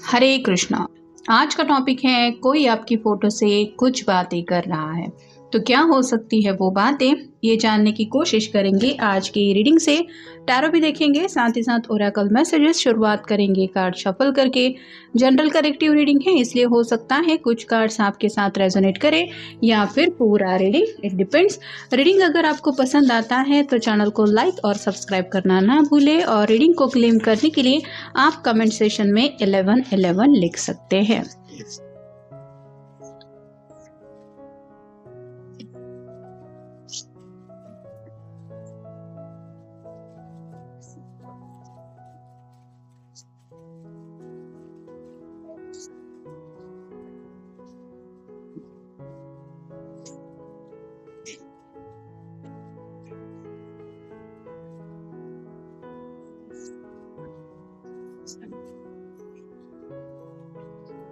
हरे कृष्णा। आज का टॉपिक है कोई आपकी फोटो से कुछ बातें कर रहा है, तो क्या हो सकती है वो बातें, ये जानने की कोशिश करेंगे आज की रीडिंग से। टैरो भी देखेंगे, साथ ही साथ ओरेकल मैसेजेस। शुरुआत करेंगे कार्ड शफल करके। जनरल कलेक्टिव रीडिंग है, इसलिए हो सकता है कुछ कार्ड्स आपके साथ रेजोनेट करे या फिर पूरा रीडिंग, इट डिपेंड्स। रीडिंग अगर आपको पसंद आता है तो चैनल को लाइक और सब्सक्राइब करना ना भूले, और रीडिंग को क्लेम करने के लिए आप कमेंट सेशन में 1111 लिख सकते हैं।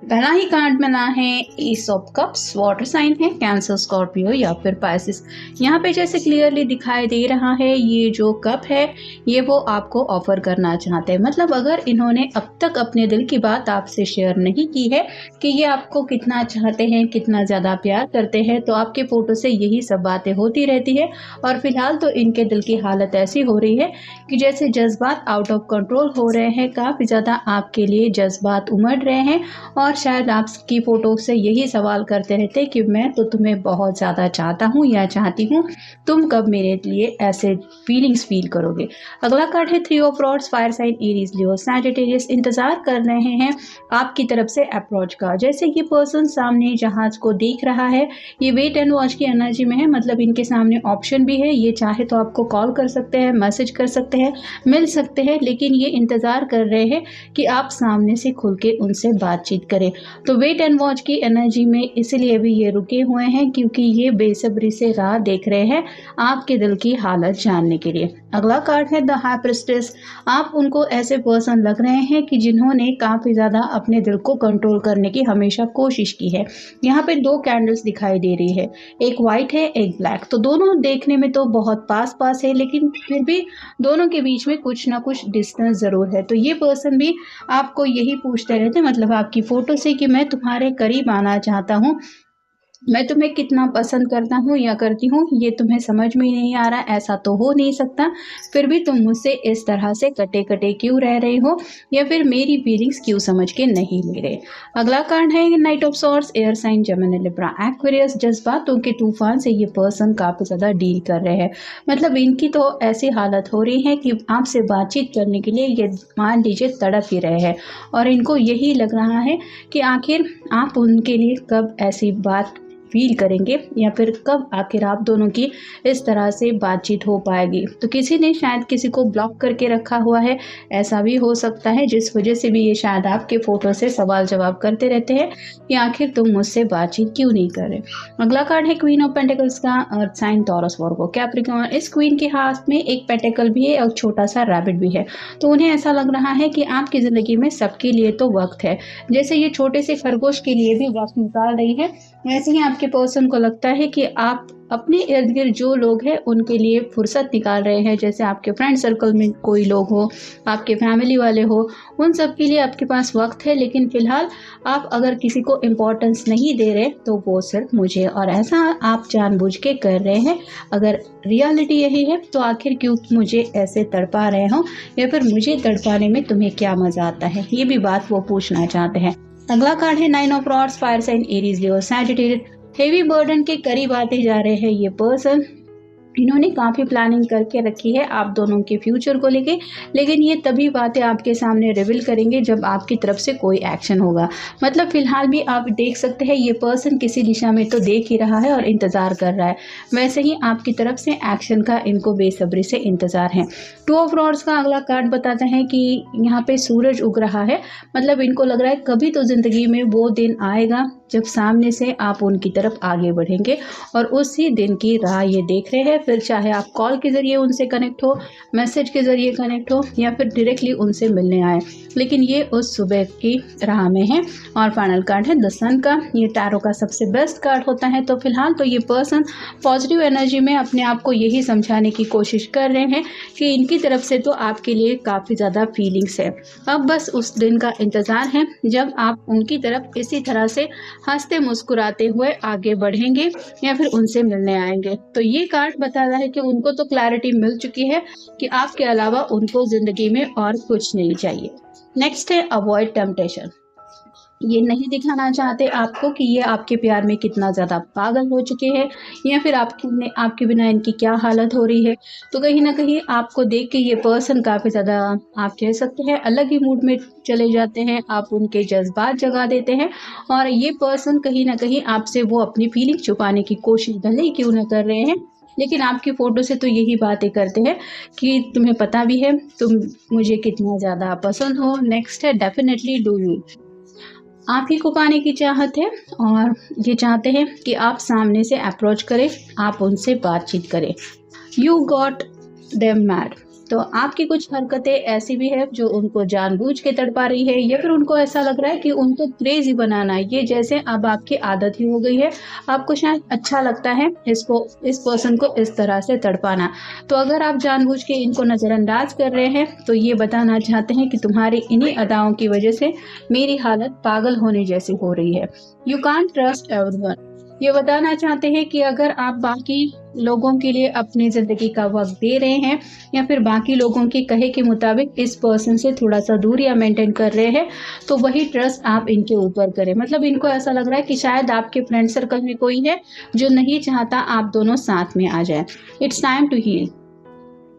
पहला ही कार्ड बना है ace of cups. Water sign है, कैंसर, स्कॉर्पियो या फिर पाइसिस। यहाँ पे जैसे क्लियरली दिखाई दे रहा है, ये जो कप है ये वो आपको ऑफर करना चाहते हैं। मतलब अगर इन्होंने अब तक अपने दिल की बात आपसे शेयर नहीं की है कि ये आपको कितना चाहते हैं, कितना ज़्यादा प्यार करते हैं, तो आपके फोटो से यही सब बातें होती रहती है। और फिलहाल तो इनके दिल की हालत ऐसी हो रही है कि जैसे जज्बात आउट ऑफ कंट्रोल हो रहे हैं, काफ़ी ज़्यादा आपके लिए जज्बात उमड़ रहे हैं। और शायद आपकी फोटो से यही सवाल करते रहते कि मैं तो तुम्हें बहुत ज़्यादा चाहता हूँ या चाहती हूँ, तुम कब मेरे लिए ऐसे फीलिंग्स फील करोगे। अगला कार्ड है three of rods. Fire sign Aries, Leo, Sagittarius इंतजार कर रहे हैं आपकी तरफ से अप्रोच का। जैसे ये पर्सन सामने जहाज को देख रहा है, ये वेट एंड वॉच की एनर्जी में है। मतलब इनके सामने ऑप्शन भी है, ये चाहे तो आपको कॉल कर सकते हैं, मैसेज कर सकते हैं, मिल सकते हैं, लेकिन ये इंतज़ार कर रहे हैं कि आप सामने से खुल के उनसे बातचीत करें। तो वेट एंड वॉच की एनर्जी में इसलिए भी ये रुके हुए हैं क्योंकि ये बेसब्री से राह देख रहे हैं आपके दिल की हालत जानने के लिए। अगला कार्ड है द हाई प्रिस्टेस। आप उनको ऐसे पर्सन लग रहे हैं कि जिन्होंने काफ़ी ज़्यादा अपने दिल को कंट्रोल करने की हमेशा कोशिश की है। यहाँ पे दो कैंडल्स दिखाई दे रही है, एक वाइट है एक ब्लैक। तो दोनों देखने में तो बहुत पास पास है, लेकिन फिर भी दोनों के बीच में कुछ ना कुछ डिस्टेंस ज़रूर है। तो ये पर्सन भी आपको यही पूछते रहते, मतलब आपकी फ़ोटो से, कि मैं तुम्हारे करीब आना चाहता हूँ, मैं तुम्हें कितना पसंद करता हूँ या करती हूँ ये तुम्हें समझ में नहीं आ रहा, ऐसा तो हो नहीं सकता, फिर भी तुम मुझसे इस तरह से कटे कटे क्यों रह रहे हो, या फिर मेरी फीलिंग्स क्यों समझ के नहीं ले रहे। अगला कार्ड है knight of swords. Air sign, Gemini, Libra, Aquarius. जज्बातों के तूफान से ये पर्सन काफ़ी ज़्यादा डील कर रहे हैं। मतलब इनकी तो ऐसी हालत हो रही है कि आपसे बातचीत करने के लिए ये मान लीजिए तड़प ही रहे हैं, और इनको यही लग रहा है कि आखिर आप उनके लिए कब ऐसी बात फील करेंगे, या फिर कब आखिर आप दोनों की इस तरह से बातचीत हो पाएगी। तो किसी ने शायद किसी को ब्लॉक करके रखा हुआ है, ऐसा भी हो सकता है, जिस वजह से भी ये शायद आपके फ़ोटो से सवाल जवाब करते रहते हैं कि आखिर तुम मुझसे बातचीत क्यों नहीं कर रहे। अगला कार्ड है क्वीन ऑफ पेंटिकल्स का। अर्थ साइन, टॉरस, वर्गो, कैप्रिकॉर्न। इस क्वीन के हाथ में एक पेंटिकल भी है और छोटा सा रैबिट भी है। तो उन्हें ऐसा लग रहा है कि आपकी ज़िंदगी में सबके लिए तो वक्त है, जैसे ये छोटे से खरगोश के लिए भी वक्त निकाल रही है, वैसे ही आपके पर्सन को लगता है कि आप अपने इर्द गिर्द जो लोग हैं उनके लिए फुर्सत निकाल रहे हैं। जैसे आपके फ्रेंड सर्कल में कोई लोग हो, आपके फैमिली वाले हो, उन सब के लिए आपके पास वक्त है, लेकिन फ़िलहाल आप अगर किसी को इम्पोर्टेंस नहीं दे रहे तो वो सिर्फ मुझे, और ऐसा आप जानबूझ के कर रहे हैं। अगर रियलिटी यही है तो आखिर क्यों मुझे ऐसे तड़पा रहे हो, या फिर मुझे तड़पाने में तुम्हें क्या मज़ा आता है, ये भी बात वो पूछना चाहते हैं। अगला कार्ड है nine of rods. Fire sign, Aries, Leo, Sagittarius. Heavy burden के करीब आते जा रहे हैं ये पर्सन। इन्होंने काफ़ी प्लानिंग करके रखी है आप दोनों के फ्यूचर को लेके, लेकिन ये तभी बातें आपके सामने रिवील करेंगे जब आपकी तरफ से कोई एक्शन होगा। मतलब फ़िलहाल भी आप देख सकते हैं ये पर्सन किसी दिशा में तो देख ही रहा है और इंतज़ार कर रहा है, वैसे ही आपकी तरफ से एक्शन का इनको बेसब्री से इंतज़ार है। टू ऑफ रॉड्स का अगला कार्ड बताता है कि यहाँ पे सूरज उग रहा है। मतलब इनको लग रहा है कभी तो ज़िंदगी में वो दिन आएगा जब सामने से आप उनकी तरफ आगे बढ़ेंगे और उसी दिन की राह ये देख रहे हैं। फिर चाहे आप कॉल के ज़रिए उनसे कनेक्ट हो, मैसेज के ज़रिए कनेक्ट हो या फिर डायरेक्टली उनसे मिलने आए, लेकिन ये उस सुबह की राह में है। और फाइनल कार्ड है द सन का। ये टैरो का सबसे बेस्ट कार्ड होता है। तो फिलहाल तो ये पर्सन पॉजिटिव एनर्जी में अपने आप को यही समझाने की कोशिश कर रहे हैं कि इनकी तरफ से तो आपके लिए काफ़ी ज़्यादा फीलिंग्स है। अब बस उस दिन का इंतज़ार है जब आप उनकी तरफ इसी तरह से हंसते मुस्कुराते हुए आगे बढ़ेंगे या फिर उनसे मिलने आएंगे। तो ये कार्ड बता रहा है कि उनको तो क्लैरिटी मिल चुकी है कि आपके अलावा उनको ज़िंदगी में और कुछ नहीं चाहिए। नेक्स्ट है अवॉइड टेम्पटेशन। ये नहीं दिखाना चाहते आपको कि ये आपके प्यार में कितना ज़्यादा पागल हो चुके हैं या फिर आपके बिना इनकी क्या हालत हो रही है। तो कहीं ना कहीं आपको देख के ये पर्सन काफ़ी ज़्यादा, आप कह सकते हैं, अलग ही मूड में चले जाते हैं। आप उनके जज्बात जगा देते हैं और ये पर्सन कहीं ना कहीं आपसे वो अपनी फीलिंग छुपाने की कोशिश भले ही क्यों न कर रहे हैं, लेकिन आपकी फ़ोटो से तो यही बातें करते हैं कि तुम्हें पता भी है तुम मुझे कितना ज़्यादा पसंद हो। नेक्स्ट है डेफिनेटली डू यू। आप ही को पाने की चाहत है और ये चाहते हैं कि आप सामने से अप्रोच करें, आप उनसे बातचीत करें। You got them mad. तो आपकी कुछ हरकतें ऐसी भी है जो उनको जानबूझ के तड़पा रही है या फिर उनको ऐसा लग रहा है कि उनको क्रेजी बनाना है। ये जैसे अब आपकी आदत ही हो गई है, आपको शायद अच्छा लगता है इस पर्सन को इस तरह से तड़पाना। तो अगर आप जानबूझ के इनको नज़रअंदाज कर रहे हैं तो ये बताना चाहते हैं कि तुम्हारी इन्हीं अदाओं की वजह से मेरी हालत पागल होने जैसी हो रही है। You can't trust everyone. ये बताना चाहते हैं कि अगर आप बाकी लोगों के लिए अपनी ज़िंदगी का वक्त दे रहे हैं या फिर बाकी लोगों के कहे के मुताबिक इस पर्सन से थोड़ा सा दूरियां मेंटेन कर रहे हैं, तो वही ट्रस्ट आप इनके ऊपर करें। मतलब इनको ऐसा लग रहा है कि शायद आपके फ्रेंड सर्कल में कोई है जो नहीं चाहता आप दोनों साथ में आ जाए। It's time to heal.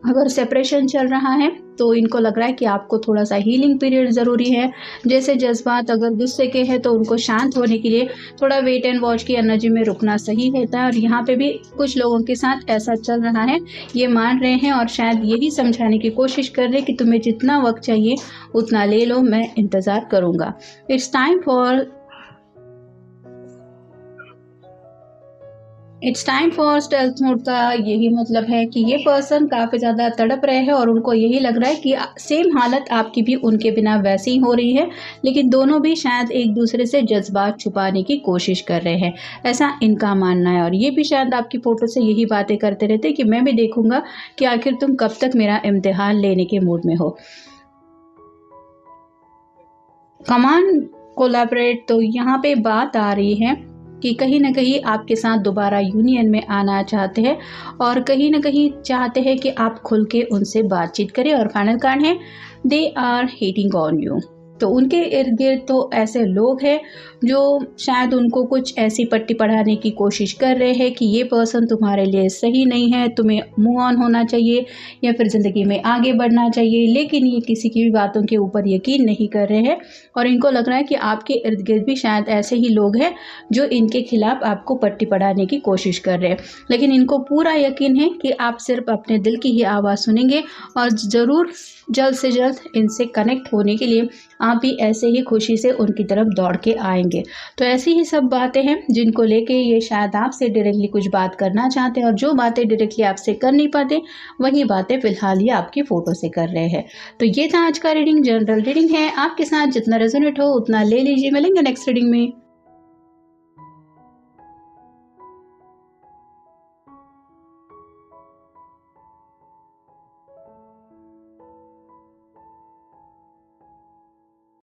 अगर सेपरेशन चल रहा है तो इनको लग रहा है कि आपको थोड़ा सा हीलिंग पीरियड ज़रूरी है। जैसे जज्बात अगर गुस्से के हैं तो उनको शांत होने के लिए थोड़ा वेट एंड वॉच की एनर्जी में रुकना सही रहता है। और यहाँ पे भी कुछ लोगों के साथ ऐसा चल रहा है, ये मान रहे हैं और शायद यही समझाने की कोशिश कर रहे हैं कि तुम्हें जितना वक्त चाहिए उतना ले लो, मैं इंतज़ार करूँगा। It's time for stealth mode का यही मतलब है कि ये पर्सन काफ़ी ज़्यादा तड़प रहे हैं और उनको यही लग रहा है कि सेम हालत आपकी भी उनके बिना वैसी ही हो रही है, लेकिन दोनों भी शायद एक दूसरे से जज्बात छुपाने की कोशिश कर रहे हैं, ऐसा इनका मानना है। और ये भी शायद आपकी फ़ोटो से यही बातें करते रहते हैं कि मैं भी देखूंगा कि आखिर तुम कब तक मेरा इम्तिहान लेने के मूड में हो। कमान कोलैबोरेट। तो यहाँ पे बात आ रही है कि कहीं ना कहीं आपके साथ दोबारा यूनियन में आना चाहते हैं और कहीं ना कहीं चाहते हैं कि आप खुल के उनसे बातचीत करें। और फाइनल कार्ड है they are hating on you. तो उनके इर्द गिर्द तो ऐसे लोग हैं जो शायद उनको कुछ ऐसी पट्टी पढ़ाने की कोशिश कर रहे हैं कि ये पर्सन तुम्हारे लिए सही नहीं है, तुम्हें मूव ऑन होना चाहिए या फिर ज़िंदगी में आगे बढ़ना चाहिए। लेकिन ये किसी की भी बातों के ऊपर यकीन नहीं कर रहे हैं और इनको लग रहा है कि आपके इर्द गिर्द भी शायद ऐसे ही लोग हैं जो इनके खिलाफ आपको पट्टी पढ़ाने की कोशिश कर रहे हैं। लेकिन इनको पूरा यकीन है कि आप सिर्फ अपने दिल की ही आवाज़ सुनेंगे और ज़रूर जल्द से जल्द इनसे कनेक्ट होने के लिए आप भी ऐसे ही खुशी से उनकी तरफ दौड़ के आएंगे। तो ऐसी ही सब बातें हैं जिनको लेके ये शायद आपसे डायरेक्टली कुछ बात करना चाहते हैं और जो बातें डायरेक्टली आपसे कर नहीं पाते वही बातें फिलहाल ये आपकी फ़ोटो से कर रहे हैं। तो ये था आज का रीडिंग, जनरल रीडिंग है। आपके साथ जितना रेजोनेट हो उतना ले लीजिए। मिलेंगे नेक्स्ट रीडिंग में।